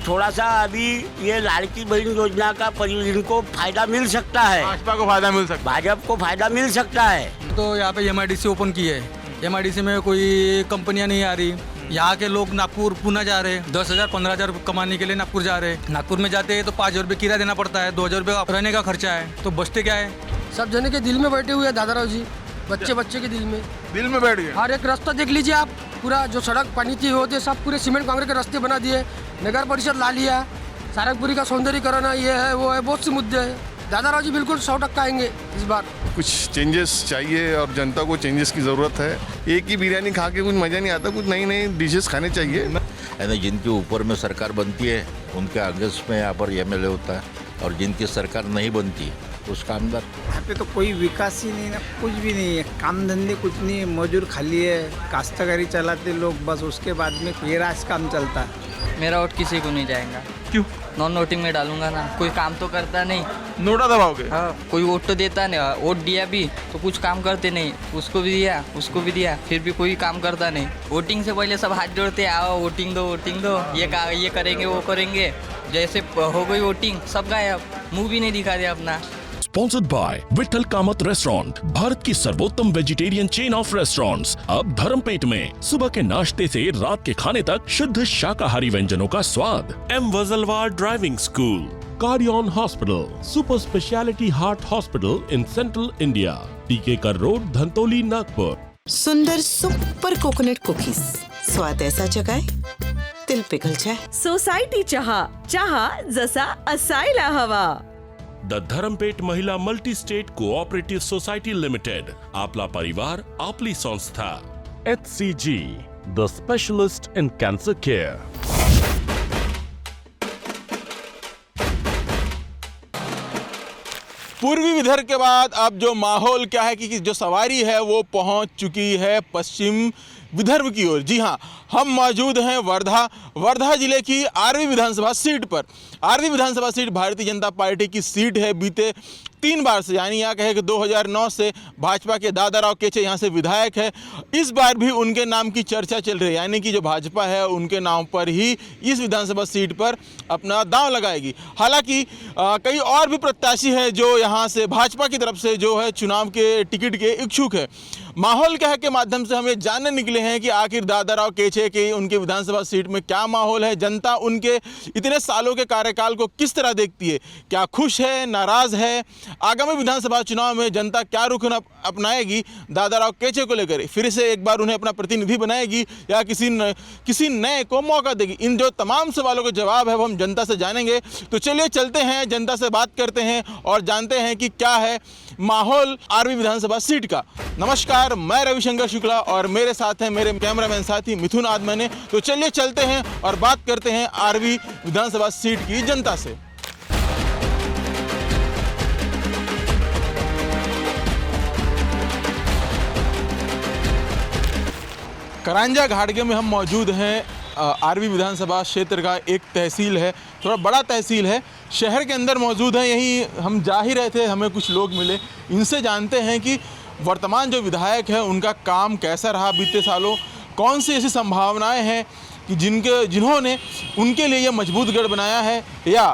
थोड़ा सा अभी ये लाड़की बहन योजना का इनको फायदा मिल सकता है, भाजपा को फायदा मिल सकता भाजपा को फायदा मिल सकता है। तो यहाँ पे MIDC ओपन की है, MIDC में कोई कंपनियां नहीं आ रही। यहाँ के लोग नागपुर पुणे जा रहे हैं, 10,000 15,000 कमाने के लिए नागपुर जा रहे हैं। नागपुर में जाते हैं तो 5,000 रुपये किराया देना पड़ता है, 2,000 रुपये रहने का खर्चा है, तो बचते क्या है। सब जने के दिल में बैठे हुए हैं दादाराव जी, बच्चे के दिल में बैठ गए। हर एक रास्ता देख लीजिए आप, पूरा जो सड़क पानी थी होते सब पूरे सीमेंट कांक्रीट के रास्ते बना दिए, नगर परिषद ला लिया, सारंगपुरी का सौंदर्यीकरण है, ये है वो है, बहुत से मुद्दे हैं। दादाराव जी बिल्कुल 100% आएंगे इस बार। कुछ चेंजेस चाहिए और जनता को चेंजेस की ज़रूरत है। एक ही बिरयानी खा के कुछ मज़ा नहीं आता, कुछ नई नई डिशेस खाने चाहिए। है ना, जिनके ऊपर में सरकार बनती है उनके अगेंस्ट में यहाँ पर MLA होता है, और जिनकी सरकार नहीं बनती उसका अंदर। यहाँ पे तो कोई विकास ही नहीं ना, कुछ भी नहीं है, काम धंधे कुछ नहीं है, मजदूर खाली है, काश्तकारी चलाते लोग बस, उसके बाद में ये राज काम चलता है। मेरा वोट किसी को नहीं जाएगा। क्यों? नॉन वोटिंग में डालूंगा ना, कोई काम तो करता नहीं। नोटा दबाओगे? हाँ, कोई वोट तो देता नहीं, वोट दिया भी तो कुछ काम करते नहीं, उसको भी दिया उसको भी दिया, फिर भी कोई काम करता नहीं। वोटिंग से पहले सब हाथ जोड़ते, आओ वोटिंग दो, ये करेंगे वो करेंगे, जैसे हो गई वोटिंग सब गायब, मुंह भी नहीं दिखा दिया अपना। Sponsored by Vithal Kamat restaurant, Bharat की सर्वोत्तम वेजिटेरियन चेन ऑफ रेस्टोरेंट्स, अब धर्मपेट में। सुबह के नाश्ते से रात के खाने तक शुद्ध शाकाहारी व्यंजनों का स्वाद। M. वजलवार ड्राइविंग स्कूल, कार्डियन hospital, super speciality heart hospital in central India, Tikekar road, Dhantoli, Nagpur. सुंदर सुपर कोकोनट कुकीज, स्वाद ऐसा जगाए दिल पिघल जाए। सोसायटी चहा जसा असायला हवा। द धरमपेट महिला multi state cooperative society limited, आपला परिवार आपली संस्था। HCG, the specialist in cancer care. पूर्वी विदर्भ के बाद अब जो माहौल क्या है कि जो सवारी है वो पहुंच चुकी है पश्चिम विदर्भ की ओर। जी हाँ, हम मौजूद हैं वर्धा जिले की आरवी विधानसभा सीट पर। आरवी विधानसभा सीट भारतीय जनता पार्टी की सीट है। बीते 3 बार से, यानी यहाँ कहे कि 2009 से भाजपा के दादाराव केचे यहाँ से विधायक है। इस बार भी उनके नाम की चर्चा चल रही है, यानी कि जो भाजपा है उनके नाम पर ही इस विधानसभा सीट पर अपना दांव लगाएगी। हालांकि कई और भी प्रत्याशी है जो यहाँ से भाजपा की तरफ से जो है चुनाव के टिकट के इच्छुक है। माहौल क्या है के माध्यम से हम ये जानने निकले हैं कि आखिर दादाराव केचे के उनके विधानसभा सीट में क्या माहौल है, जनता उनके इतने सालों के कार्यकाल को किस तरह देखती है, क्या खुश है, नाराज है, आगामी विधानसभा चुनाव में जनता क्या रुख अपनाएगी दादाराव केचे को लेकर, फिर से एक बार उन्हें अपना प्रतिनिधि बनाएगी या किसी नए को मौका देगी। इन जो तमाम सवालों के जवाब है वो हम जनता से जानेंगे। तो चलिए चलते हैं, जनता से बात करते हैं और जानते हैं कि क्या है माहौल आरवी विधानसभा सीट का। नमस्कार, मैं रविशंकर शुक्ला और मेरे साथ हैं मेरे कैमरामैन साथी मिथुन आदमने। तो चलिए चलते हैं और बात करते हैं आरवी विधानसभा सीट की जनता से। करांजा घाटगे में हम मौजूद हैं। आरवी विधानसभा क्षेत्र का एक तहसील है, थोड़ा बड़ा तहसील है, शहर के अंदर मौजूद है। यहीं हम जा ही रहे थे, हमें कुछ लोग मिले, इनसे जानते हैं कि वर्तमान जो विधायक है उनका काम कैसा रहा बीते सालों, कौन सी ऐसी संभावनाएं हैं कि जिन्होंने उनके लिए यह मजबूत गढ़ बनाया है, या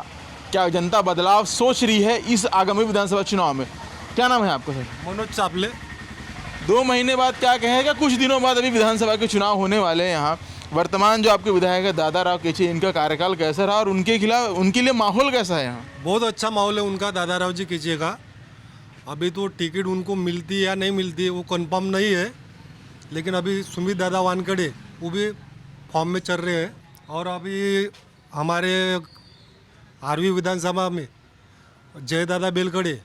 क्या जनता बदलाव सोच रही है इस आगामी विधानसभा चुनाव में। क्या नाम है आपका सर? मनोज चापले। 2 महीने बाद क्या कहेगा, कुछ दिनों बाद अभी विधानसभा के चुनाव होने वाले हैं यहाँ। वर्तमान जो आपके विधायक है दादाराव केचे, इनका कार्यकाल कैसा रहा और उनके लिए माहौल कैसा है यहाँ? बहुत अच्छा माहौल है उनका, दादाराव जी केचे का। अभी तो टिकट उनको मिलती है या नहीं मिलती है वो कंफर्म नहीं है, लेकिन अभी सुमित दादा वानखड़े वो भी फॉर्म में चल रहे हैं। और अभी हमारे आरवी विधानसभा में जय दादा बेलखड़े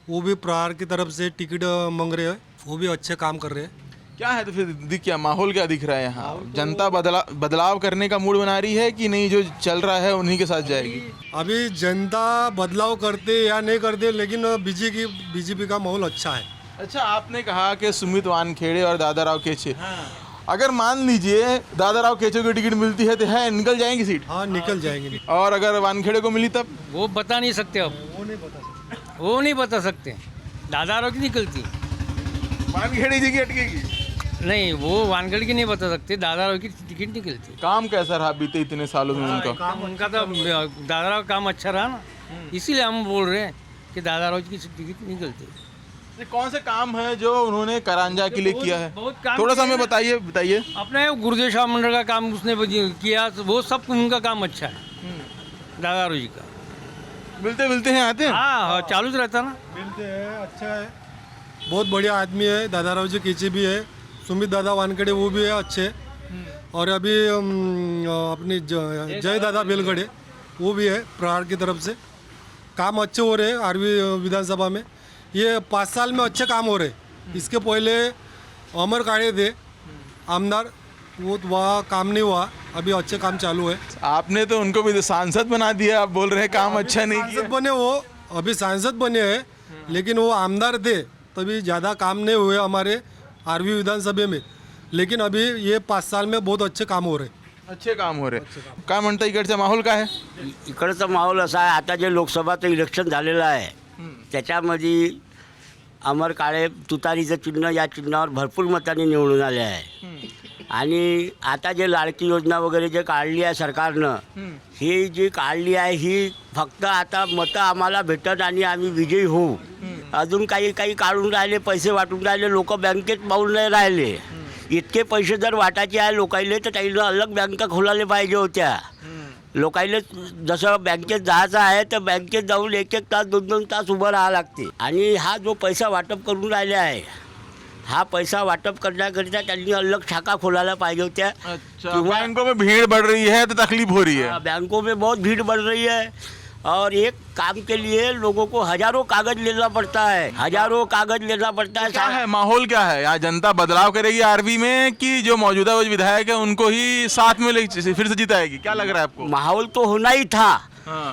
वो भी प्रहार की तरफ से टिकट मांग रहे हैं, वो भी अच्छे काम कर रहे हैं। क्या है तो फिर क्या माहौल क्या दिख रहा है यहाँ? जनता बदलाव करने का मूड बना रही है कि नहीं, जो चल रहा है उन्हीं के साथ जाएगी? अभी जनता बदलाव करते या नहीं करते, लेकिन बीजेपी का माहौल अच्छा है। अच्छा, आपने कहा कि सुमित वानखेड़े और दादाराव केचे, अगर मान लीजिए दादाराव केचे को टिकट मिलती है तो है निकल जाएंगी सीट? हाँ, निकल जाएंगे। और अगर वानखेड़े को मिली तब? वो बता नहीं सकते, अब वो नहीं बता सकते। दादाराव की निकलती, वानखेड़े जी की अटकेगी। नहीं वो वानगढ़ की नहीं बता सकते, दादाराव की टिकट निकलती। काम कैसा रहा बीते इतने सालों में उनका? काम उनका तो दादाराव का काम अच्छा रहा ना, इसीलिए हम बोल रहे हैं कि दादाराव की टिकट निकलती। ये कौन से काम है जो उन्होंने करांजा के लिए किया है? बहुत काम थोड़ा सा किया हमें बताइए। अपने गुरुदेव शाह मंडल का काम उसने किया, तो वो सब उनका काम अच्छा है दादाराव जी का। मिलते हैं आते हैं। हाँ चालू रहता ना। मिलते हैं, अच्छा है, बहुत बढ़िया आदमी है। दादाराव जी कीचे भी है, सुमित दादा वानखड़े वो भी है अच्छे। और अभी अपनी जय दादा बेलगड़े वो भी है प्रहार की तरफ से। काम अच्छे हो रहे हैं आरवी विधानसभा में, ये 5 साल में अच्छे काम हो रहे। इसके पहले अमर काड़े थे आमदार, वो वहाँ काम नहीं हुआ, अभी अच्छे काम चालू है। आपने तो उनको भी सांसद बना दिया, आप बोल रहे हैं काम अच्छा नहीं किया। सांसद बने वो, अभी सांसद बने हैं, लेकिन वो आमदार थे तभी ज़्यादा काम नहीं हुए हमारे आरवी विधानसभा में। लेकिन अभी ये 5 साल में बहुत अच्छे काम हो रहे। अच्छे काम हो रहे। काय म्हणता इकडचा माहोल काय आहे? इकडचा माहोल असा आहे, आता जे लोकसभाचं इलेक्शन झालेलं आहे त्याच्यामध्ये अमर काळे तुतारीचं चिन्ह या चिन्हावर भरपूर मतांनी निवडून आले आहे। आणि आता जे लाडकी योजना वगैरे जे काढली आहे सरकारनं, ही जी काढली आहे ही फक्त आता मतं आम्हाला भेटत आणि आम्ही विजयी होऊ। अजून काही काढून राहिले, पैसे वाटून राहिले, लोक बँकेत पाहून नाही राहिले। इतके पैसे जर वाटायचे आहे लोकायले तर त्याला अलग बँका खोलायला पाहिजे होत्या। लोकायले जसं बँकेत जायचं आहे तर बँकेत जाऊन 1-1 तास 2-2 तास उभं राहावं लागते। आणि हा जो पैसा वाटप करून राहिले आहे, हा पैसा वाटप करण्याकरिता त्यांनी अलग शाखा खोलायला पाहिजे होत्या। किंवा बैंकों में भीड़ बढ़ रही है तो तकलीफ हो रही है। बैंकों में बहुत भीड़ बढ़ रही है और एक काम के लिए लोगों को हजारों कागज लेना पड़ता है, क्या है माहौल, क्या है यहाँ? जनता बदलाव करेगी आरवी में कि जो मौजूदा विधायक है उनको ही साथ में फिर से जिताएगी? क्या लग रहा है आपको? माहौल तो होना ही था,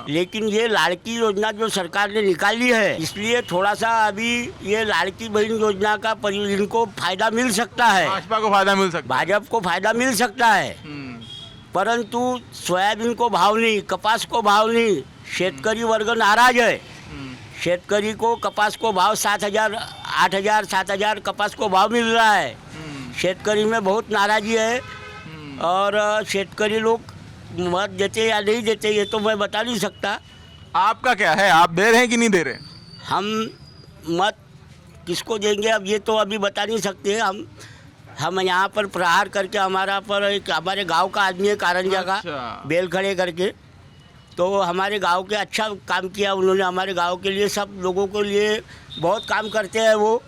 लेकिन ये लाड़की योजना जो सरकार ने निकाली है, इसलिए थोड़ा सा अभी ये लाड़की बहन योजना का इनको फायदा मिल सकता है। भाजपा को फायदा मिल सकता है, भाजपा को फायदा मिल सकता है, परंतु सोयाबीन को भाव नहीं, कपास को भाव नहीं। शेतकरी वर्ग नाराज है। शेतकरी को कपास को भाव 7,000, 8,000, 7,000 कपास को भाव मिल रहा है। शेतकरी में बहुत नाराजी है और शेतकरी लोग मत देते या नहीं देते ये तो मैं बता नहीं सकता। आपका क्या है, आप दे रहे हैं कि नहीं दे रहे? हम मत किसको देंगे अब ये तो अभी बता नहीं सकते। हम यहाँ पर प्रहार करके हमारे गांव का आदमी है कारंजा का, बेलखड़े करके, तो हमारे गांव के अच्छा काम किया उन्होंने। हमारे गांव के लिए, सब लोगों के लिए बहुत काम करते हैं वो।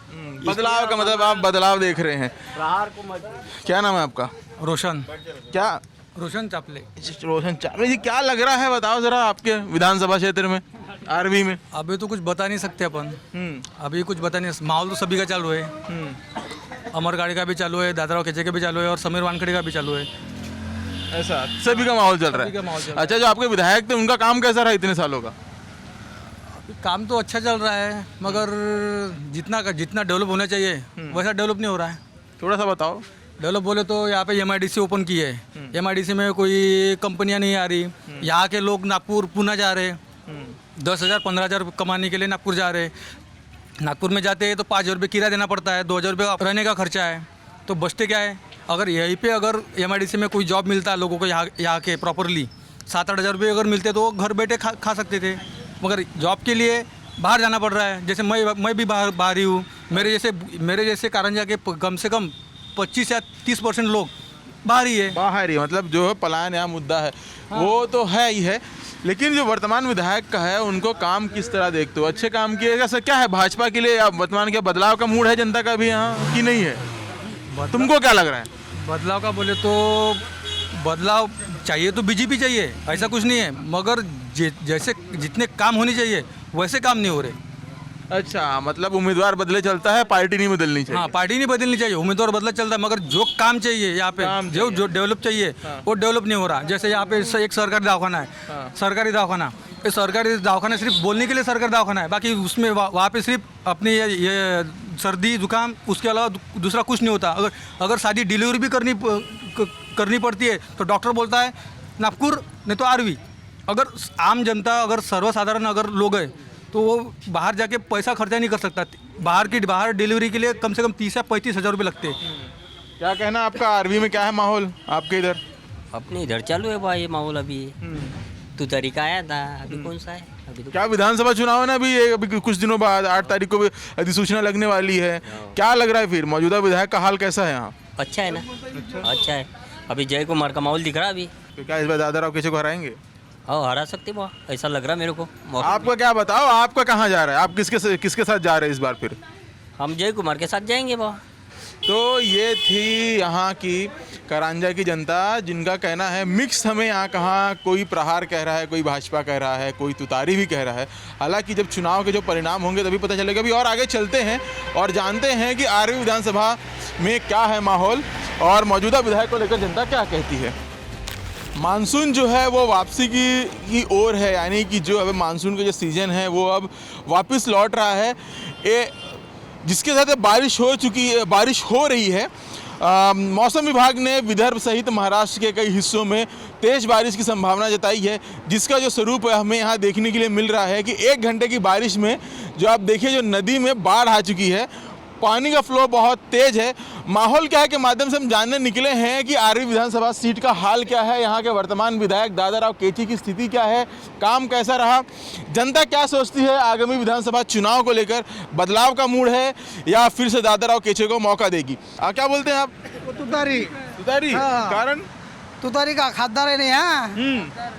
बदलाव का मतलब आप बदलाव देख रहे हैं। प्रहार को मत। क्या नाम है आपका? रोशन चापले। रोशन चापले जी, क्या लग रहा है बताओ जरा आपके विधानसभा क्षेत्र में आरवी में? अभी तो कुछ बता नहीं सकते अपन, अभी कुछ बता नहीं। माहौल तो सभी का चालू है, अमर गाड़ी का भी चालू है, दादाराव केचे का भी चालू है और समीर वानखड़े का भी चालू है। ऐसा सभी का माहौल चल रहा है। अच्छा, जो आपके विधायक थे उनका काम कैसा रहा इतने सालों का? काम तो अच्छा चल रहा है, मगर जितना डेवलप होना चाहिए वैसा डेवलप नहीं हो रहा है। थोड़ा सा बताओ। डेवलप बोले तो यहाँ पे MIDC ओपन की है, MIDC में कोई कंपनियां नहीं आ रही। यहाँ के लोग नागपुर, पुणे जा रहे हैं, 10,000, 15,000 कमाने के लिए नागपुर जा रहे हैं। नागपुर में जाते हैं तो 5,000 रुपये किराया देना पड़ता है, 2,000 रुपये रहने का खर्चा है। तो बचते क्या है, अगर यहीं पे अगर MIDC में कोई जॉब मिलता है लोगों को यहाँ के प्रॉपरली 7-8 हज़ार रुपये अगर मिलते तो घर बैठे खा सकते थे। मगर जॉब के लिए बाहर जाना पड़ रहा है। जैसे मैं भी बाहर ही हूँ, मेरे जैसे कारंजा के कम से कम 25 या 30% लोग बाहर ही है। मतलब जो है पलायन यहाँ मुद्दा है। हाँ। वो तो है ही है, लेकिन जो वर्तमान विधायक का है उनको काम किस तरह देखते हो? अच्छे काम किएगा सर? क्या है भाजपा के लिए वर्तमान के बदलाव का मूड है जनता का भी यहाँ कि नहीं है? तुमको क्या लग रहा है? बदलाव का बोले तो बदलाव चाहिए तो BJP चाहिए, ऐसा कुछ नहीं है, मगर जैसे जितने काम होने चाहिए वैसे काम नहीं हो रहे। अच्छा, मतलब उम्मीदवार बदले चलता है, पार्टी नहीं बदलनी चाहिए। हाँ, पार्टी नहीं बदलनी चाहिए, उम्मीदवार बदला चलता है, मगर जो काम चाहिए यहाँ पे, जो डेवलप चाहिए वो डेवलप नहीं हो रहा। जैसे यहाँ पे एक सरकारी दवाखाना है, सरकारी दवाखाना, ये सरकारी दवाखाना सिर्फ बोलने के लिए सरकारी दवाखाना है, बाकी उसमें वहाँ पे सिर्फ अपनी ये सर्दी जुकाम, उसके अलावा दूसरा कुछ नहीं होता। अगर शादी डिलीवरी भी करनी पड़ती है तो डॉक्टर बोलता है नागपुर नहीं तो आरवी। अगर आम जनता, अगर सर्वसाधारण अगर लोग हैं तो वो बाहर जाके पैसा खर्चा नहीं कर सकता। बाहर डिलीवरी के लिए कम से कम 30 या 35 हज़ार रुपये लगते हैं। क्या कहना आपका, आरवी में क्या है माहौल आपके इधर? अपने इधर चालू है भाई ये माहौल अभी। तू तरीका आया था, अभी कौन सा है? अभी तो क्या विधानसभा चुनाव है ना अभी कुछ दिनों बाद 8 तारीख को भी अधिसूचना लगने वाली है, क्या लग रहा है फिर मौजूदा विधायक का हाल कैसा है यहाँ? अच्छा है ना, अच्छा है। अभी जय कुमार का माहौल दिख रहा है अभी। तो क्या इस बार दादाराव केचे को हराएंगे? हाँ हरा सकते बा, ऐसा लग रहा है मेरे को। आपका क्या बताओ, आपका कहाँ जा रहा है, आप किसके साथ जा रहे हैं इस बार फिर? हम जय कुमार के साथ जाएंगे बा। तो ये थी यहाँ की करांजा की जनता, जिनका कहना है मिक्स, हमें यहाँ कहाँ कोई प्रहार कह रहा है, कोई भाजपा कह रहा है, कोई तुतारी भी कह रहा है। हालांकि जब चुनाव के जो परिणाम होंगे तभी पता चलेगा। अभी और आगे चलते हैं और जानते हैं कि आरवी विधानसभा में क्या है माहौल और मौजूदा विधायक को लेकर जनता क्या कहती है। मानसून जो है वो वापसी की ओर है, यानी कि जो अब मानसून का जो सीज़न है वो अब वापस लौट रहा है। ये जिसके साथ बारिश हो रही है। मौसम विभाग ने विदर्भ सहित महाराष्ट्र के कई हिस्सों में तेज़ बारिश की संभावना जताई है, जिसका जो स्वरूप हमें यहाँ देखने के लिए मिल रहा है कि 1 घंटे की बारिश में जो आप देखिए जो नदी में बाढ़ आ चुकी है, पानी का फ्लो बहुत तेज है। माहौल क्या है के माध्यम से हम जानने निकले हैं कि आरवी विधानसभा सीट का हाल क्या है, यहाँ के वर्तमान विधायक दादाराव केचे की स्थिति क्या है, काम कैसा रहा, जनता क्या सोचती है आगामी विधानसभा चुनाव को लेकर, बदलाव का मूड है या फिर से दादाराव केचे को मौका देगी। क्या बोलते हैं आप? तुतारी कारण तुतारी का खासदार है नहीं है,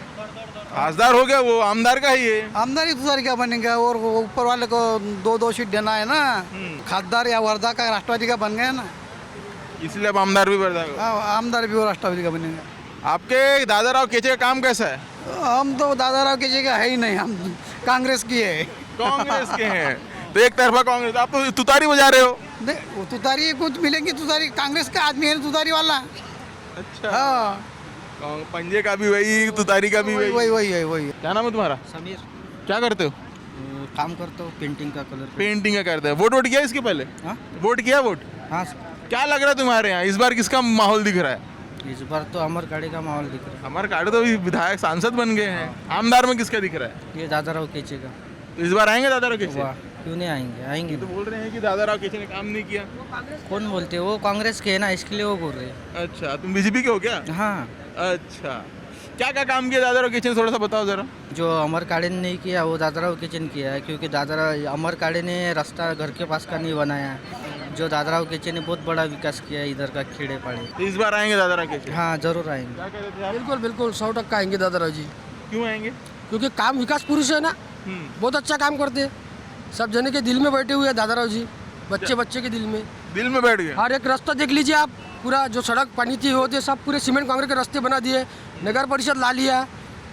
खासदार हो गया वो, आमदार का ही है। आमदारी तुतारी क्या बनेगा, और वो ऊपर वाले को 2-2 सीट देना है ना। खासदार या वर्धा का राष्ट्रवादी का बन गया ना, इसलिए अब आमदार भी वर्धा का। आमदार भी वो राष्ट्रवादी का बनेगा। आपके दादाराव केचे का काम कैसा है? हम तो दादाराव केचे का है ही नहीं, हम कांग्रेस की है। कांग्रेस के हैं तो एक तरफा कांग्रेस, आप तो तुतारी बजा रहे हो। वो तुतारी कुछ मिलेंगी, तुतारी कांग्रेस का आदमी है तुतारी वाला। अच्छा, हाँ, पंजे का भी वही, तुतारी का भी वही है। क्या नाम है तुम्हारा? समीर, क्या करते हो? काम करता हूँ पेंटिंग का, कलर पेंटिंग का करते हैं। वोट किया इसके पहले? वोट किया? हाँ क्या लग रहा है तुम्हारे यहाँ इस बार किसका माहौल दिख रहा है? इस बार तो अमर काड़े का माहौल दिख रहा अमर काड़े तो विधायक सांसद बन गए हैं, आमदार में किसका दिख रहा है? है। ये दादाराव केचे का। तो इस बार आएंगे दादाराव केचे? क्यों नहीं आएंगे, आएंगे। तो बोल रहे हैं कि दादाराव केचे ने काम नहीं किया। कौन बोलते हैं? वो कांग्रेस के है ना, इसके लिए वो बोल रहे हैं। अच्छा, तुम बीजेपी के हो क्या? हाँ, अच्छा, क्या क्या काम किया दादाराव केचे ने, थोड़ा सा बताओ जरा। जो अमर काड़े ने नहीं किया वो दादाराव केचे ने किया है, क्योंकि अमर काड़े ने रास्ता घर के पास का नहीं बनाया है। जो दादाराव केचे ने बहुत बड़ा विकास किया है इधर का, खेड़े पाड़े। तो इस बार आएंगे दादाराव केचे? हाँ जरूर आएंगे। क्या कह रहे थे आप? बिल्कुल 100% आएंगे दादाराव जी, क्यों आएंगे? क्योंकि काम विकास पुरुष है ना, बहुत अच्छा काम करते हैं। सब जने के दिल में बैठे हुए हैं दादाराव जी, बच्चे के दिल में बैठ गए। हर एक रास्ता देख लीजिए आप, पूरा जो सड़क पानी थी होते सब पूरे सीमेंट कांक्रीट के रास्ते बना दिए, नगर परिषद ला लिया,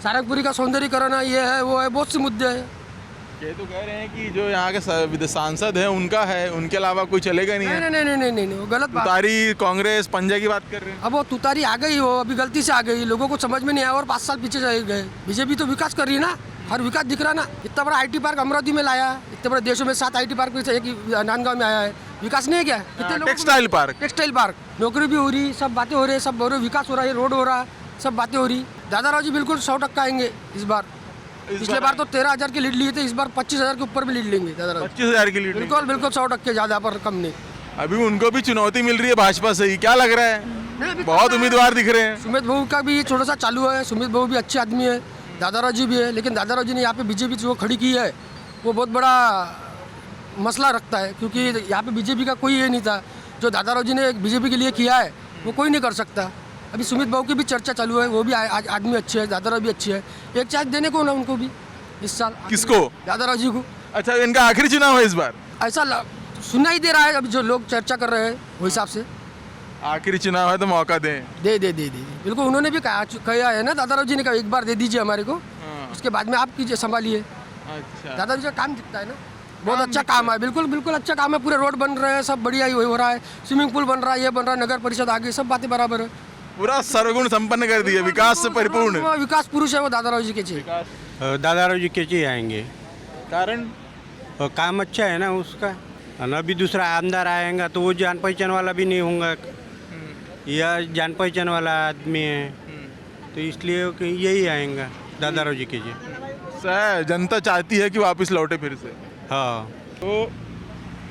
सारंगपुरी का सौंदर्यीकरण है, ये है वो है, बहुत से मुद्दे हैं। ये तो कह रहे हैं कि जो यहाँ के सांसद है उनका है, उनके अलावा कोई चलेगा नहीं है। नहीं, वो गलत बात। तुतारी कांग्रेस पंजा की बात कर रहे हैं। अब वो तुतारी आ गई हो, अभी गलती से आ गई, लोगों को समझ में नहीं आया और 5 साल पीछे चले गए। बीजेपी तो विकास कर रही है ना, हर विकास दिख रहा ना। इतना बड़ा IT पार्क अमरावती में लाया, इतने बड़े देशों में 7 IT पार्क एक नांदगांव में आया है, विकास नहीं है क्या? कितने लोगों को टेक्सटाइल पार्क, नौकरी भी हो रही, सब बातें हो रही है, सब हो रही, विकास हो रहा है, रोड हो रहा है, सब बातें हो रही। दादाराव जी बिल्कुल 100% आएंगे इस बार। पिछले बार तो 13,000 की लीड लिए थे, इस बार 25,000 के ऊपर भी लीड लेंगे दादाराव। 25,000 की लीड? बिल्कुल 100% ज़्यादा पर कम नहीं। अभी उनको भी चुनौती मिल रही है भाजपा से ही, क्या लग रहा है? बहुत उम्मीदवार दिख रहे हैं। सुमित बहू का भी थोड़ा सा चालू है, सुमित बहू भी अच्छे आदमी है, दादाराव जी भी है, लेकिन दादाराव जी ने यहाँ पे बीजेपी जो खड़ी की है वो बहुत बड़ा मसला रखता है, क्योंकि यहाँ पे बीजेपी का कोई ये नहीं था। जो दादाराव जी ने बीजेपी के लिए किया है वो कोई नहीं कर सकता। अभी सुमित बहू की भी चर्चा चालू है, वो भी आदमी अच्छे है, दादाराव भी अच्छे है, एक चांस देने को ना उनको भी इस साल। किसको? दादाराव जी को। अच्छा, इनका आखिरी चुनाव है इस बार? ऐसा सुनना ही दे रहा है, अभी जो लोग चर्चा कर रहे हैं वो हिसाब से। आखिरी चुनाव है तो मौका दें। दे बिल्कुल, उन्होंने भी कहा है ना, दादाराव जी ने कहा एक बार दे दीजिए हमारे को, उसके बाद में आप कीजिए, संभालिए। अच्छा, दादाजी का काम दिखता है ना, बहुत अच्छा काम है, बिल्कुल अच्छा काम है। पूरे रोड बन रहे हैं, सब बढ़िया ही हो रहा है, स्विमिंग पूल बन रहा है, ये बन रहा है, नगर परिषद आ गई, सब बातें बराबर है। पूरा सर्वगुण संपन्न कर दिया, विकास से परिपूर्ण। वो विकास पुरुष है वो दादाराव जी के जी। दादाराव जी केचे आएंगे, कारण काम अच्छा है ना उसका। अभी दूसरा आमदार आएगा तो वो जान पहचान वाला भी नहीं होगा, यह जान पहचान वाला आदमी है, तो इसलिए यही आएगा दादाराव जी के जी। जनता चाहती है कि वापस लौटे फिर से। हाँ, तो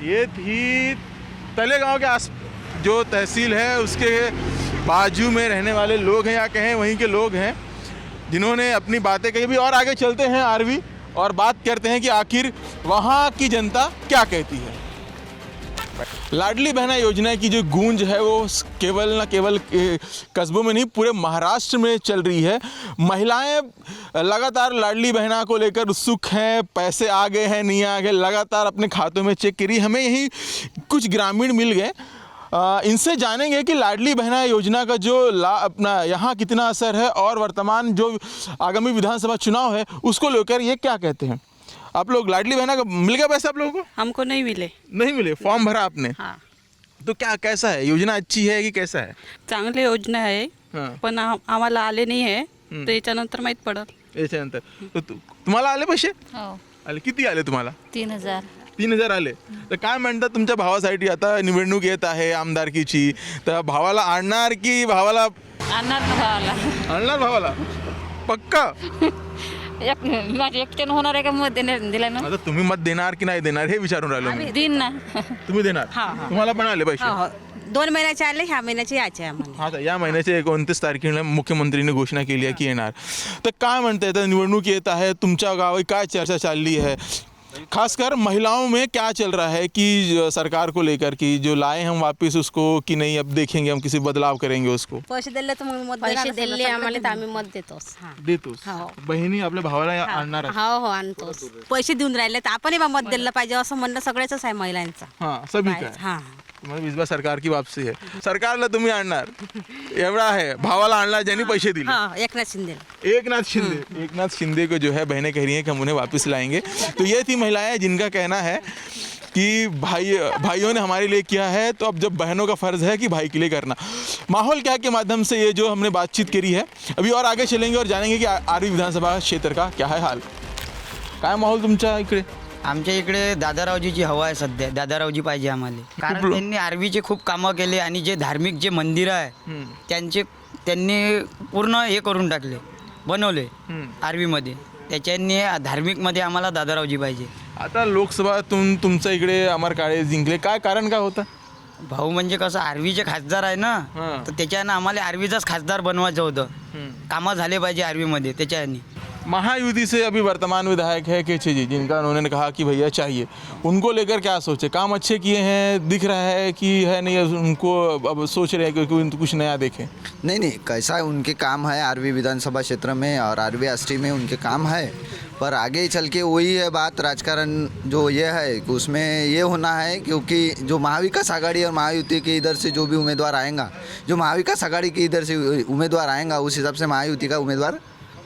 ये थी तलेगांव के जो तहसील है उसके बाजू में रहने वाले लोग हैं या कहें वहीं के लोग हैं जिन्होंने अपनी बातें कही भी। और आगे चलते हैं आरवी और बात करते हैं कि आखिर वहाँ की जनता क्या कहती है। लाडली बहना योजना की जो गूंज है वो केवल न केवल कस्बों में नहीं पूरे महाराष्ट्र में चल रही है। महिलाएं लगातार लाडली बहना को लेकर उत्सुक हैं, पैसे आ गए हैं नहीं आ गए, लगातार अपने खातों में चेक करी। हमें यही कुछ ग्रामीण मिल गए, इनसे जानेंगे कि लाडली बहना योजना का जो अपना यहाँ कितना असर है और वर्तमान जो आगामी विधानसभा चुनाव है उसको लेकर ये क्या कहते हैं। आप लोग लाडली बहना का मिल गया पैसा आप लोगों को? हमको नहीं मिले। नहीं मिले? फॉर्म भरा आपने? हाँ। तो क्या कैसा है योजना, अच्छी है की कैसा है? चांगली योजना आहे. पण आम्हाला आले नाही आहे, तर याच्यानंतर माहीत पडल. याच्यानंतर तो तुम्हाला आले पैसे? हो. आले? किती आले तुम्हाला? 3000. 3000 आले. तर काय म्हणतात तुमच्या भावासाठी? आता निवडणूक येत आहे आमदारकीची, तर भावाला आणणार की भावाला आणणार ना भावाला? आणणार भावाला पक्का? माझे एकट्यानं होणार आहे का मत दिलं ना? आता तुम्ही मत देणार की नाही देणार हे विचारून राहिलो मी. दिन ना. तुम्ही देणार? तुम्हाला पण आले पैसे? 2 महिन्याचे आले, ह्या महिन्याचे याचे आम्हाला. हा, या महिन्याच्या 29 तारखेला मुख्यमंत्रीने घोषणा केली आहे की येणार. तर काय म्हणताय, तर निवडणूक येत आहे, तुमच्या गावी काय चर्चा चालली है, खासकर महिलाओं में क्या चल रहा है कि सरकार को लेकर कि जो लाए हम वापस उसको कि नहीं अब देखेंगे हम किसी बदलाव करेंगे उसको? पैसे दिले तर मग मत पैसे दिले आम्हाला तर आम्ही मत देतोस. देतोस? बहिणी आपल्या भावाला आणणार? हो हो आणतोस. पैसे देऊन राहिले तर आपणही बा मत दिलं पाहिजे असं म्हणणं सगळ्याच आहे महिलांचं. हां, सभी का. हां, तुम्हाला विश्वास सरकार की वापसी है, सरकारला तुम्ही आणणार एवढा है, भावाला आणणार ज्यांनी पैसे दिले? हाँ, एकनाथ शिंदे. एकनाथ शिंदे को जो है बहनें कह रही हैं कि हम उन्हें वापस लाएंगे. तो ये थी महिलाएं जिनका कहना है कि भाइयों ने हमारे लिए किया है तो अब जब बहनों का फ़र्ज़ है कि भाई के लिए करना. माहौल क्या के माध्यम से ये जो हमने बातचीत करी है. अभी और आगे चलेंगे और जानेंगे कि आरवी विधानसभा क्षेत्र का क्या है हाल. काय माहौल तुमच्या इकडे? आमच्या इकडे दादारावजीची हवा आहे सध्या. दादारावजी पाहिजे आम्हाला, कारण त्यांनी आरवीचे खूप कामं केले आणि जे धार्मिक जे मंदिरं आहे त्यांनी पूर्ण हे करून टाकले, बनवले आरवीमध्ये. त्याच्यानी धार्मिकमध्ये आम्हाला दादारावजी पाहिजे. आता लोकसभातून तुमच्या इकडे अमर काळे जिंकले, काय कारण काय होतं? भाऊ म्हणजे कसं आरवीचे खासदार आहे ना, तर त्याच्यानं आम्हाला आरवीचाच खासदार बनवायचं होतं. कामं झाले पाहिजे आरवीमध्ये त्याच्यानी. महायुति से अभी वर्तमान विधायक है केचे जी, जिनका उन्होंने कहा कि भैया चाहिए, उनको लेकर क्या सोचे? काम अच्छे किए हैं, दिख रहा है कि है नहीं, उनको अब सोच रहे हैं कि कुछ नया देखें? नहीं, कैसा है उनके काम है आरवी विधानसभा क्षेत्र में और आरवी एसटी में उनके काम है, पर आगे चल के वही है बात, राजकारण जो ये है उसमें ये होना है, क्योंकि जो महाविकास आघाड़ी और महायुति के इधर से जो भी उम्मीदवार आएगा, जो महाविकास आघाड़ी के इधर से उम्मीदवार आएगा उस हिसाब से महायुति का उम्मीदवार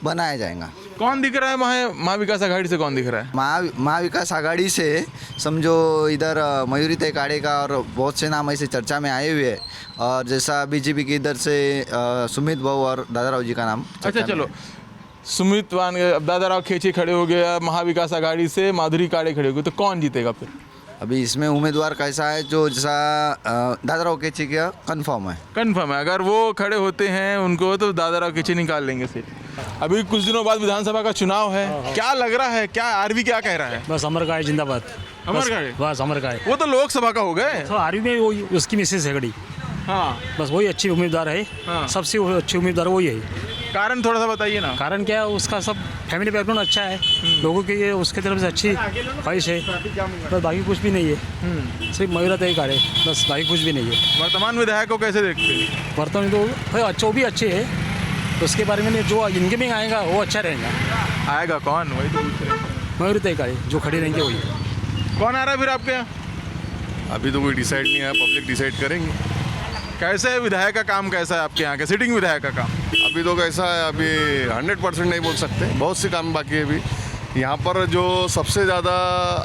बनाया जाएगा. कौन दिख रहा है महाविकास आघाड़ी से? कौन दिख रहा है महाविकास आघाड़ी से? समझो इधर मयूरी काड़े का और बहुत से नाम ऐसे चर्चा में आए हुए हैं, और जैसा बीजेपी के इधर से सुमित भाऊ और दादाराव जी का नाम. अच्छा चलो, सुमित दादाराव खेचे खड़े हो गया, महाविकास आघाड़ी से माधुरी काड़े खड़े हो गए, तो कौन जीतेगा फिर? अभी इसमें उम्मीदवार कैसा है, जो जैसा दादाराव केचे का कंफर्म है. अगर वो खड़े होते हैं उनको तो दादाराव केचे निकाल लेंगे सीट. अभी कुछ दिनों बाद विधानसभा का चुनाव है, क्या लग रहा है, क्या आरवी क्या कह रहा है? बस अमर काळे जिंदाबाद. अमर काळे? बस अमर काळे. वो तो लोकसभा का हो गए. तो आरवी में वही उसकी मिसेस है खड़ी. हाँ, बस वही अच्छी उम्मीदवार है. हाँ. सबसे अच्छी उम्मीदवार वही है. कारण थोड़ा सा बताइए ना. कारण क्या है, उसका सब फैमिली बैकग्राउंड अच्छा है, लोगों की ये उसके तरफ से अच्छी ख्वाहिश है, बस बाकी कुछ भी नहीं है. सिर्फ मयूरताई काळे, बस बाकी कुछ भी नहीं है. वर्तमान विधायक को कैसे देखते हैं? वर्तमान तो भाई अच्छा, वो भी अच्छे है. उसके बारे में जो इनकमिंग आएगा वो अच्छा रहेगा. आएगा कौन? वही तो पूछ रहे हैं. मयूरताई काळे जो खड़ी रहेंगे वही. कौन आ रहा है फिर आपके यहाँ? अभी तो कोई डिसाइड नहीं है, पब्लिक डिसाइड करेंगे. कैसे है विधायक का काम, कैसा है आपके यहाँ के सिटिंग विधायक का काम? अभी तो कैसा है, अभी 100% नहीं बोल सकते, बहुत से काम बाकी है अभी. यहाँ पर जो सबसे ज़्यादा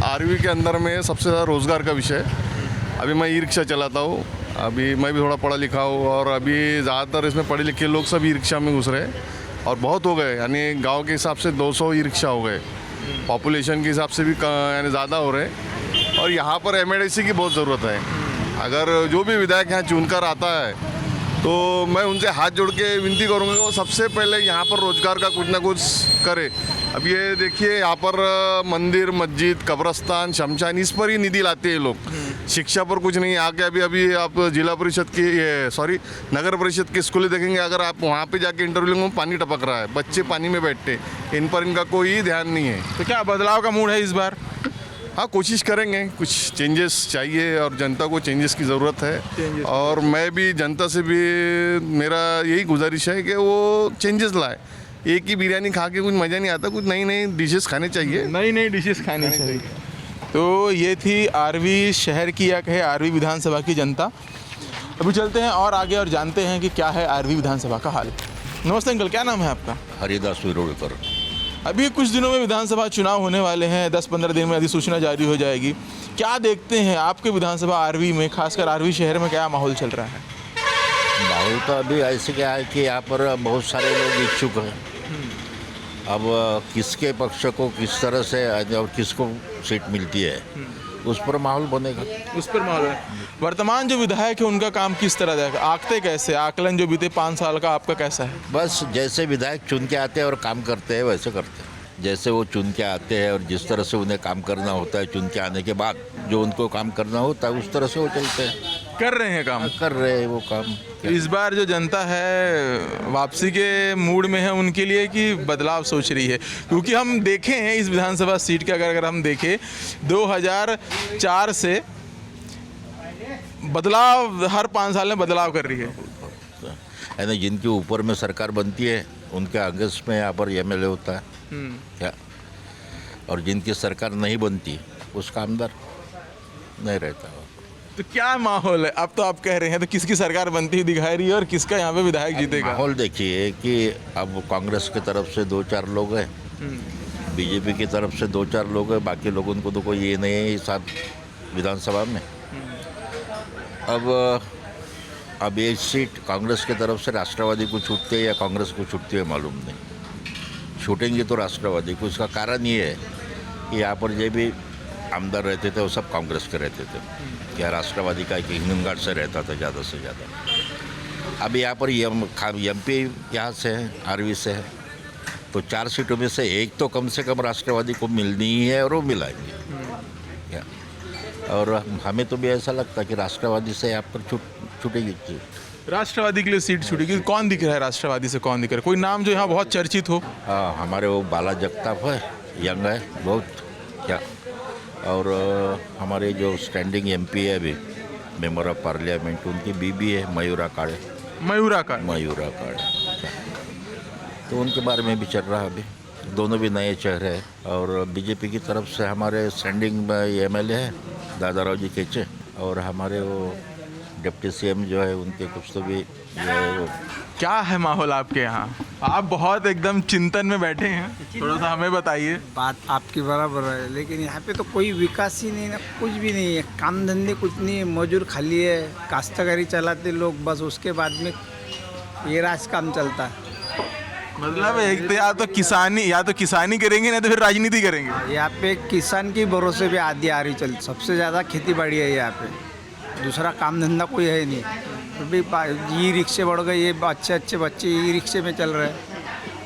आरवी के अंदर में सबसे ज़्यादा रोज़गार का विषय है. अभी मैं ई रिक्शा चलाता हूँ, अभी मैं भी थोड़ा पढ़ा लिखा हूँ, और अभी ज़्यादातर इसमें पढ़े लिखे लोग सब ई रिक्शा में घुस रहे हैं, और बहुत हो गए, यानी गांव के हिसाब से 200 ई रिक्शा हो गए, पॉपुलेशन के हिसाब से भी यानी ज़्यादा हो रहे हैं. और यहाँ पर एमआईडीसी की बहुत ज़रूरत है. अगर जो भी विधायक यहाँ चुनकर आता है तो मैं उनसे हाथ जोड़ के विनती करूँगा वो सबसे पहले यहाँ पर रोज़गार का कुछ ना कुछ करे. अब ये देखिए, यहाँ पर मंदिर, मस्जिद, कब्रस्तान, शमशान, इस पर ही निधि लाते हैं लोग. शिक्षा पर कुछ नहीं। आके अभी अभी आप जिला परिषद की सॉरी नगर परिषद की स्कूलें देखेंगे, अगर आप वहाँ पे जाके इंटरव्यू लेंगे पानी टपक रहा है, बच्चे पानी में बैठते, इन पर इनका कोई ध्यान नहीं है। तो क्या बदलाव का मूड है इस बार? हाँ, कोशिश करेंगे, कुछ चेंजेस चाहिए और जनता को चेंजेस की ज़रूरत है। और मैं भी जनता से भी मेरा यही गुजारिश है कि वो चेंजेस लाए। एक ही बिरयानी खा के कुछ मज़ा नहीं आता, कुछ नई नई डिशेस खाने चाहिए, नई नई डिशेस खानी चाहिए। तो ये थी आरवी शहर की या कहे आरवी विधानसभा की जनता। अभी चलते हैं और आगे और जानते हैं कि क्या है आरवी विधानसभा का हाल। नमस्ते अंकल, क्या नाम है आपका? हरिदास विरोड़कर। अभी कुछ दिनों में विधानसभा चुनाव होने वाले हैं, 10-15 दिन में अधिसूचना जारी हो जाएगी। क्या देखते हैं आपके विधानसभा आरवी में, खासकर आरवी शहर में क्या माहौल चल रहा है? माहौल तो अभी ऐसे क्या है कि यहाँ पर बहुत सारे लोग इच्छुक हैं। अब किसके पक्ष को किस तरह से और किसको सीट मिलती है उस पर माहौल बनेगा, उस पर माहौल है। वर्तमान जो विधायक है उनका काम किस तरह है, आंकते कैसे, आकलन जो बीते 5 साल का आपका कैसा है? बस जैसे विधायक चुन के आते हैं और काम करते हैं वैसे करते हैं। जैसे वो चुन के आते हैं और जिस तरह से उन्हें काम करना होता है, चुन के आने के बाद जो उनको काम करना होता है उस तरह से वो चलते हैं, कर रहे हैं काम, कर रहे हैं वो काम। इस बार जो जनता है वापसी के मूड में है उनके लिए कि बदलाव सोच रही है? क्योंकि हम देखे हैं इस विधानसभा सीट के अगर हम देखें 2004 से बदलाव हर 5 साल में बदलाव कर रही है ना। जिनके ऊपर में सरकार बनती है उनके अगेंस्ट में यहाँ पर एमएलए होता है क्या, और जिनकी सरकार नहीं बनती उसका अंदर नहीं रहता। तो क्या माहौल है अब? तो आप कह रहे हैं तो किसकी सरकार बनती हुई दिखाई रही है और किसका यहाँ पे विधायक जीतेगा? माहौल देखिए कि अब कांग्रेस की तरफ से 2-4 लोग हैं, बीजेपी की तरफ से 2-4 लोग हैं, बाकी लोगों को तो कोई ये नहीं है इस विधानसभा में। अब ये सीट कांग्रेस की तरफ से राष्ट्रवादी को छूटती है या कांग्रेस को छूटती है मालूम नहीं। छूटेंगे तो राष्ट्रवादी को। इसका कारण ये है कि यहाँ पर जो भी आमदार रहते थे वो सब कांग्रेस के रहते थे, या राष्ट्रवादी का हिंगनघाट से रहता था ज़्यादा से ज़्यादा। अब यहाँ पर एमपी यहाँ से है, आरवी से है, तो 4 सीटों में से एक तो कम से कम राष्ट्रवादी को मिलनी ही है और वो मिलाएंगे क्या। और हमें तो भी ऐसा लगता है कि राष्ट्रवादी से यहाँ पर छूटेगी। राष्ट्रवादी के लिए सीट छूटेगी। कौन दिख रहा है राष्ट्रवादी से, कौन दिख रहा है? कोई नाम जो यहाँ बहुत चर्चित हो? हमारे वो बाला जगताप है, यंग है बहुत क्या, और हमारे जो स्टैंडिंग एमपी है अभी मेंबर ऑफ पार्लियामेंट, उनकी बीबी है मयूरा काड़े। मयूरा काड़े तो उनके बारे में भी चल रहा है अभी। दोनों भी नए चेहरे हैं। और बीजेपी की तरफ से हमारे स्टैंडिंग एमएलए है दादाराव जी केचे, और हमारे वो डिप्टी सीएम जो है उनके कुछ तो भी जो। क्या है माहौल आपके यहाँ? आप बहुत एकदम चिंतन में बैठे हैं, थोड़ा सा हमें बताइए। बात आपकी बराबर है, लेकिन यहाँ पे तो कोई विकास ही नहीं ना, कुछ भी नहीं है। काम धंधे कुछ नहीं है, मजदूर खाली है, काश्तकारी चलाते लोग, बस उसके बाद में ये राज काम चलता है। मतलब एक तो या तो किसानी करेंगे नहीं तो फिर राजनीति करेंगे। यहाँ पे किसान के भरोसे पे आधी आ रही चलती, सबसे ज़्यादा खेती बाड़ी है यहाँ पे, दूसरा काम धंधा कोई है नहीं। अभी ई रिक्शे बढ़ गए, ये अच्छे बच्चे ई रिक्शे में चल रहे हैं,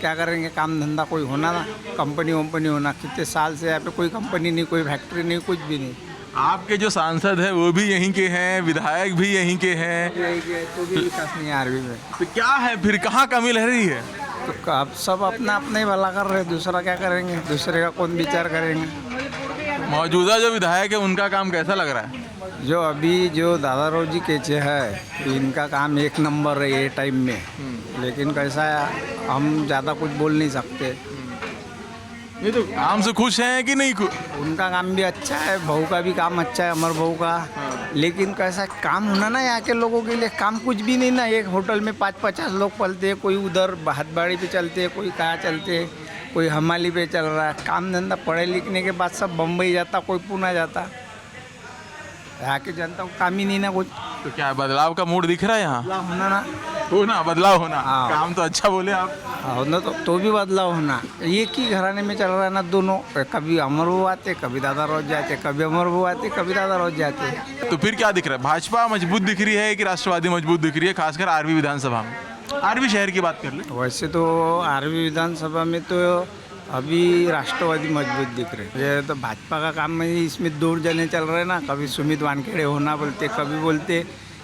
क्या करेंगे? काम धंधा कोई होना ना, कंपनी वंपनी होना। कितने साल से यहाँ पे कोई कंपनी नहीं, कोई फैक्ट्री नहीं, कुछ भी नहीं। आपके जो सांसद है वो भी यहीं के हैं, विधायक भी यहीं के हैं, तो भी विकास नहीं है आरवी में। तो क्या है फिर, कहाँ कमी रह रही है? तो अब सब अपना अपना ही भला कर रहे हैं, दूसरा क्या करेंगे? दूसरे का कौन विचार करेंगे? मौजूदा जो विधायक है उनका काम कैसा लग रहा है? जो अभी जो दादाराव जी केचे है, इनका काम 1 नंबर है ये टाइम में। लेकिन कैसा है, हम ज़्यादा कुछ बोल नहीं सकते। ये तो काम से खुश हैं कि नहीं? उनका काम भी अच्छा है, बहू का भी काम अच्छा है, अमर बहू का। लेकिन कैसा काम होना ना यहाँ के लोगों के लिए, काम कुछ भी नहीं ना। एक होटल में 5-50 लोग पलते हैं, कोई उधर हाथबाड़ी पे चलते हैं, कोई कहाँ चलते हैं, कोई हमाली पे चल रहा है। काम धंधा पढ़े लिखने के बाद सब बम्बई जाता, कोई पुणे जाता। यहाँ की जनता को काम ही नहीं ना कुछ। तो क्या बदलाव का मूड दिख रहा है यहाँ? बदलाव होना। हाँ। काम तो अच्छा बोले आप। होना तो भी बदलाव होना। एक ही घराने में चल रहा है ना दोनों, कभी अमर बहू आते, कभी दादाराव जाते, कभी अमर बहू आते, कभी दादाराव जाते। तो फिर क्या दिख रहा है? भाजपा मजबूत दिख रही है कि राष्ट्रवादी मजबूत दिख रही है, खासकर आरवी विधानसभा में? आरवी शहर की बात कर ले। वैसे तो आरवी विधानसभा में तो अभी राष्ट्रवादी मजबूत दिख रहे ये तो भाजपा का काम में इसमें 2 जने चल रहे ना, कभी सुमित वानखेड़े होना बोलते, कभी बोलते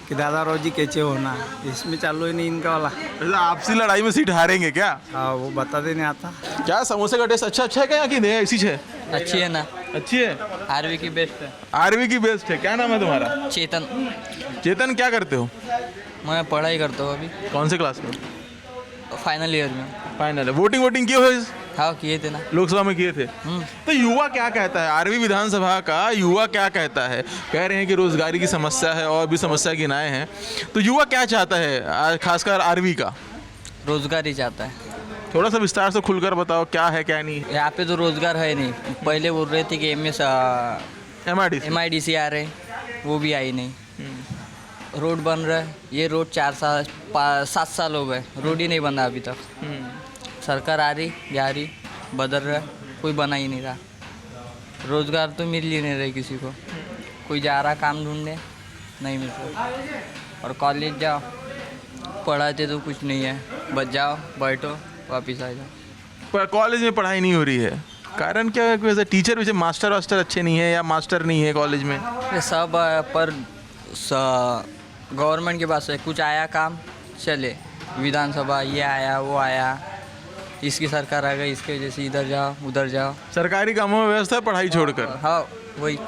कि दादाराव जी कैचे होना, इसमें चालू ही नहीं इनका वाला। आपसी लड़ाई में सीट हारेंगे क्या? हाँ वो बताते नहीं आता। क्या समोसे का टेस्ट अच्छा है क्या कि नहीं ऐसी है? अच्छी है ना, अच्छी है। आरवी की बेस्ट है। आरवी की बेस्ट है। क्या नाम है तुम्हारा? चेतन। चेतन, क्या करते हो? मैं पढ़ाई करता हूँ अभी। कौन से क्लास में? फाइनल ईयर में। फाइनल है। वोटिंग किए हो? हाँ किए थे ना, लोकसभा में किए थे। तो युवा क्या कहता है? आरवी विधानसभा का युवा क्या कहता है? कह रहे हैं कि रोजगारी की समस्या है और भी समस्या गिनाए हैं, तो युवा क्या चाहता है खासकर आरवी का? रोजगार ही चाहता है। थोड़ा सा विस्तार से खुलकर बताओ क्या है क्या नहीं। यहाँ पे तो रोजगार है नहीं। पहले बोल रहे थे कि MIDC आ रहे, वो भी आई नहीं। रोड बन रहा है, ये रोड 7 साल हो गए, रोड ही नहीं बना अभी तक। सरकार आ रही जा रही, बदल रहा है, कोई बना ही नहीं रहा। रोजगार तो मिल ही नहीं रही किसी को। कोई जा रहा काम ढूंढने, नहीं मिल रहा। और कॉलेज जाओ, पढ़ाते तो कुछ नहीं है, बस जाओ बैठो वापिस आ जाओ। पर कॉलेज में पढ़ाई नहीं हो रही है, कारण क्या है? वैसे टीचर वैसे मास्टर वास्टर अच्छे नहीं है या मास्टर नहीं है कॉलेज में? ये सब पर गवर्नमेंट के पास है, कुछ आया काम चले, विधानसभा ये आया वो आया, इसकी सरकार आ गई, इसके वजह से इधर जाओ उधर जाओ। सरकारी कामों में व्यवस्था है पढ़ाई छोड़कर। हाँ वही।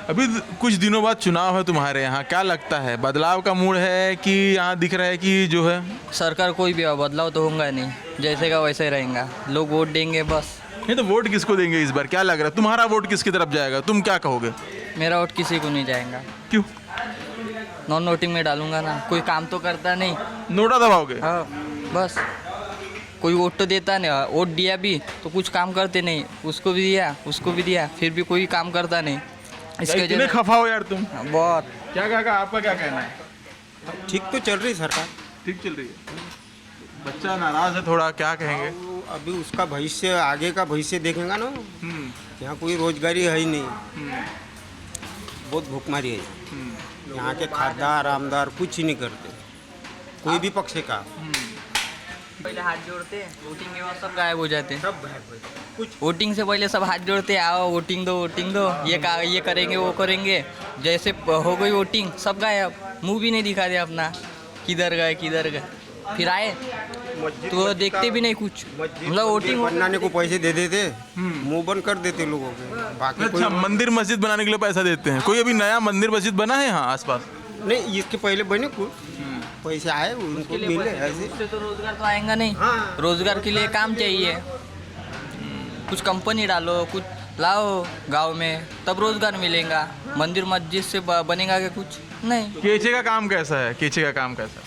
अभी कुछ दिनों बाद चुनाव है तुम्हारे यहाँ, क्या लगता है बदलाव का मूड है कि यहाँ दिख रहा है कि जो है सरकार कोई भी बदलाव तो होगा नहीं, जैसे का वैसे ही रहेगा, लोग वोट देंगे बस। नहीं तो वोट किसको देंगे इस बार? क्या लग रहा है तुम्हारा वोट किसकी तरफ जाएगा? तुम क्या कहोगे? मेरा वोट किसी को नहीं जाएगा। क्यों? नॉन वोटिंग में डालूंगा ना, कोई काम तो करता नहीं। नोटा दबाओगे? हाँ बस, कोई वोट तो देता नहीं, वोट दिया भी तो कुछ काम करते नहीं, उसको भी दिया उसको भी दिया, फिर भी कोई काम करता नहीं। इसके इतने खफा हो यार तुम। बहुत। क्या आपका क्या कहना है? ठीक तो चल रही सरकार, ठीक चल रही है। बच्चा नाराज है थोड़ा, क्या कहेंगे? अभी उसका भविष्य, आगे का भविष्य देखेगा ना। यहाँ कोई रोजगारी है ही नहीं, बहुत भूखमारी है। यहाँ के खासदार आमदार कुछ ही नहीं करते, कोई भी पक्ष का। पहले हाथ जोड़ते, वोटिंग के बाद सब गायब हो जाते हैं। सब गायब हो कुछ वोटिंग से पहले सब हाथ जोड़ते, आओ वोटिंग दो, ये करेंगे वो करेंगे। जैसे हो गई वोटिंग, सब गायब, मुंह भी नहीं दिखा दे अपना, किधर गए। फिर आए तो देखते भी नहीं कुछ, मतलब वोटिंग बनाने को पैसे दे देते, मुंह बंद कर देते लोगों के। बाकी अच्छा, मंदिर मस्जिद बनाने के लिए पैसा देते हैं। कोई अभी नया मंदिर मस्जिद बना है यहाँ आसपास? नहीं, इसके पहले बने कुछ पैसे आए उनको मिले ऐसे। उससे तो रोजगार तो आएगा नहीं। रोजगार के लिए काम चाहिए, कुछ कंपनी डालो, कुछ लाओ गांव में, तब रोजगार मिलेगा। मंदिर मस्जिद से बनेगा क्या? कुछ नहीं। केचे का काम कैसा है? केचे का काम कैसा है?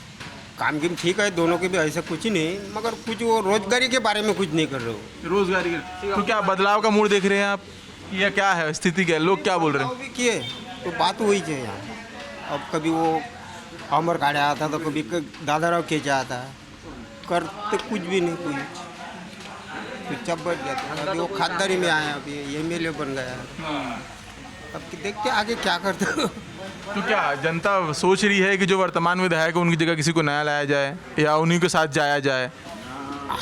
काम की ठीक है दोनों के भी, ऐसा कुछ ही नहीं, मगर कुछ वो रोजगारी के बारे में कुछ नहीं कर रहे हो। रोजगारी तो क्या बदलाव का मूड देख रहे हैं आप, या क्या है स्थिति? क्या लोग क्या बोल रहे हैं? भी किए तो बात वही है यहाँ। अब कभी वो अमर काड़े आता तो कभी दादाराव केचे आता, करते कुछ भी नहीं, कोई चुपचाप बैठ जाते। अभी वो खासदारी में आया, अभी MLA बन गया। अब देखते आगे क्या करते हो। तो क्या जनता सोच रही है कि जो वर्तमान विधायक है उनकी जगह किसी को नया लाया जाए या उन्हीं के साथ जाया जाए?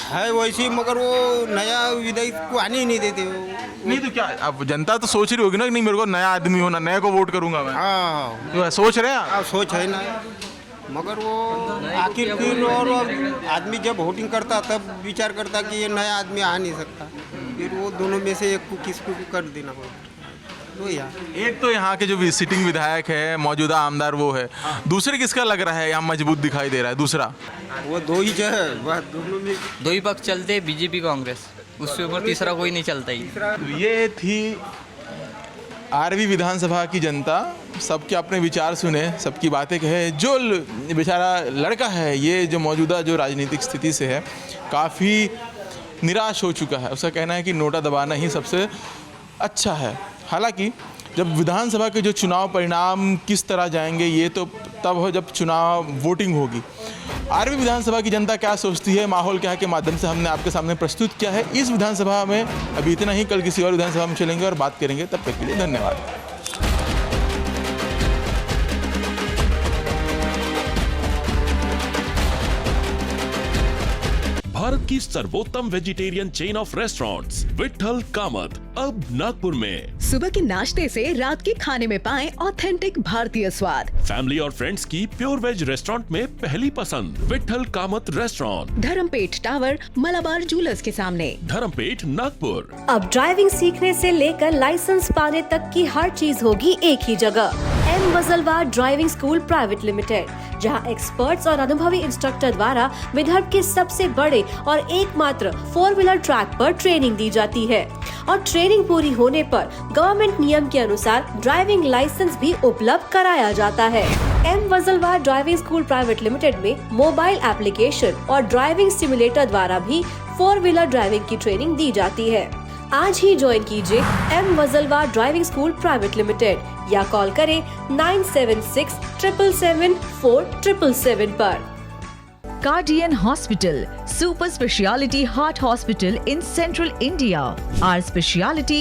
है वैसे ही, मगर वो नया विधायक को आने ही नहीं देते। नहीं तो क्या अब जनता तो सोच रही होगी ना कि नहीं, मेरे को नया आदमी होना, नए को वोट करूंगा मैं। हाँ तो सोच रहे हैं आप? सोच है ना, मगर वो आखिर फिर और आदमी जब वोटिंग करता तब विचार करता कि ये नया आदमी आ नहीं सकता, फिर वो दोनों में से एक को किसको कर देना पड़ता। एक तो यहाँ के जो सिटिंग विधायक है, मौजूदा आमदार वो है, दूसरे किसका लग रहा है यहाँ मजबूत दिखाई दे रहा है? दूसरा वो दो ही है, बस दोनों में दो ही पक्ष चलते, बीजेपी कांग्रेस, उससे ऊपर तीसरा कोई नहीं चलता ही। ये थी आरवी विधानसभा की जनता, सबके अपने विचार सुने, सबकी बातें कहे। जो बेचारा लड़का है ये जो मौजूदा जो राजनीतिक स्थिति से है काफ़ी निराश हो चुका है, उसका कहना है कि नोटा दबाना ही सबसे अच्छा है। हालांकि जब विधानसभा के जो चुनाव परिणाम किस तरह जाएंगे ये तो तब हो जब चुनाव वोटिंग होगी। आरवी विधानसभा की जनता क्या सोचती है, माहौल क्या है के माध्यम से हमने आपके सामने प्रस्तुत किया है। इस विधानसभा में अभी इतना ही, कल किसी और विधानसभा में चलेंगे और बात करेंगे। तब तक के लिए धन्यवाद। भारत की सर्वोत्तम vegetarian chain of restaurants Vithal Kamat अब नागपुर में। सुबह के नाश्ते से रात के खाने में पाएं ऑथेंटिक भारतीय स्वाद। फैमिली और फ्रेंड्स की प्योर वेज रेस्टोरेंट में पहली पसंद Vithal Kamat restaurant, Dharampeth tower, Malabar jewellers के सामने, धर्मपेट, नागपुर। अब ड्राइविंग सीखने से लेकर लाइसेंस पाने तक की हर चीज होगी एक ही जगह। M Wajalwar driving school private limited, जहां एक्सपर्ट्स और अनुभवी इंस्ट्रक्टर द्वारा विदर्भ के सबसे बड़े और एकमात्र 4 व्हीलर ट्रैक पर ट्रेनिंग दी जाती है और ट्रेनिंग पूरी होने पर गवर्नमेंट नियम के अनुसार ड्राइविंग लाइसेंस भी उपलब्ध कराया जाता है। M Wajalwar driving school private limited में मोबाइल एप्लीकेशन और ड्राइविंग सिमुलेटर द्वारा भी 4 व्हीलर ड्राइविंग की ट्रेनिंग दी जाती है। आज ही ज्वाइन कीजिए M Wajalwar driving school private limited या कॉल करें 9767 777 4777 पर। Guardian Hospital, super speciality heart hospital in central India. Our speciality: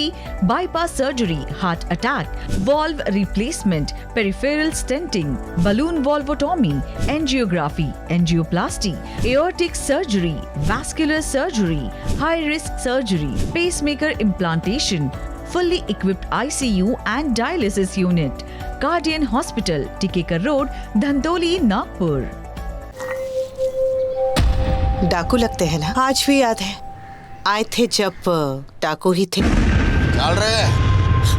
bypass surgery, heart attack, valve replacement, peripheral stenting, balloon valvotomy, angiography, angioplasty, aortic surgery, vascular surgery, high risk surgery, pacemaker implantation, fully equipped ICU and dialysis unit. Guardian Hospital, Tikekar Road, Dhandoli, Nagpur. डाकू लगते हैं ना? आज भी याद है, आए थे जब डाकू ही थे। चल रहे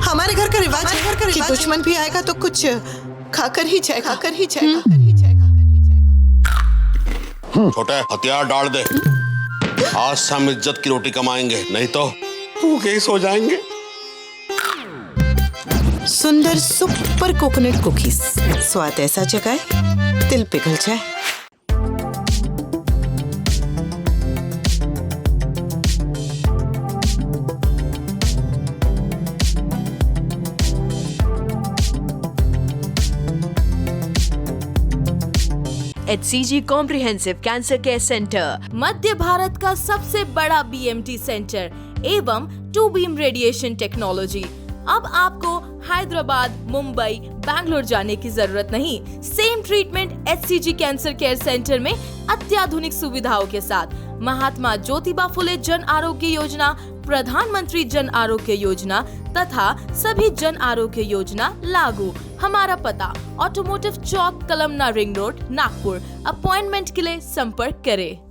हमारे घर का रिवाज है कि दुश्मन भी आएगा तो कुछ खाकर ही जाएगा। छोटे हथियार डाल दे, आज से हम इज्जत की रोटी कमाएंगे, नहीं तो भूखे ही सो जाएंगे। सुंदर सुपर कोकोनट कुकीज, स्वाद ऐसा जगाए दिल पिघल जाए। HCG comprehensive cancer care centre, मध्य भारत का सबसे बड़ा BMT सेंटर एवं 2 बीम रेडिएशन टेक्नोलॉजी। अब आपको हैदराबाद, मुंबई, बैंगलोर जाने की जरूरत नहीं। Same treatment HCG cancer care centre में अत्याधुनिक सुविधाओं के साथ। महात्मा ज्योतिबा फुले जन आरोग्य योजना, प्रधानमंत्री जन आरोग्य योजना तथा सभी जन आरोग्य योजना लागू। हमारा पता automotive chowk, Kalamna ring road, Nagpur. Appointment के लिए संपर्क करें।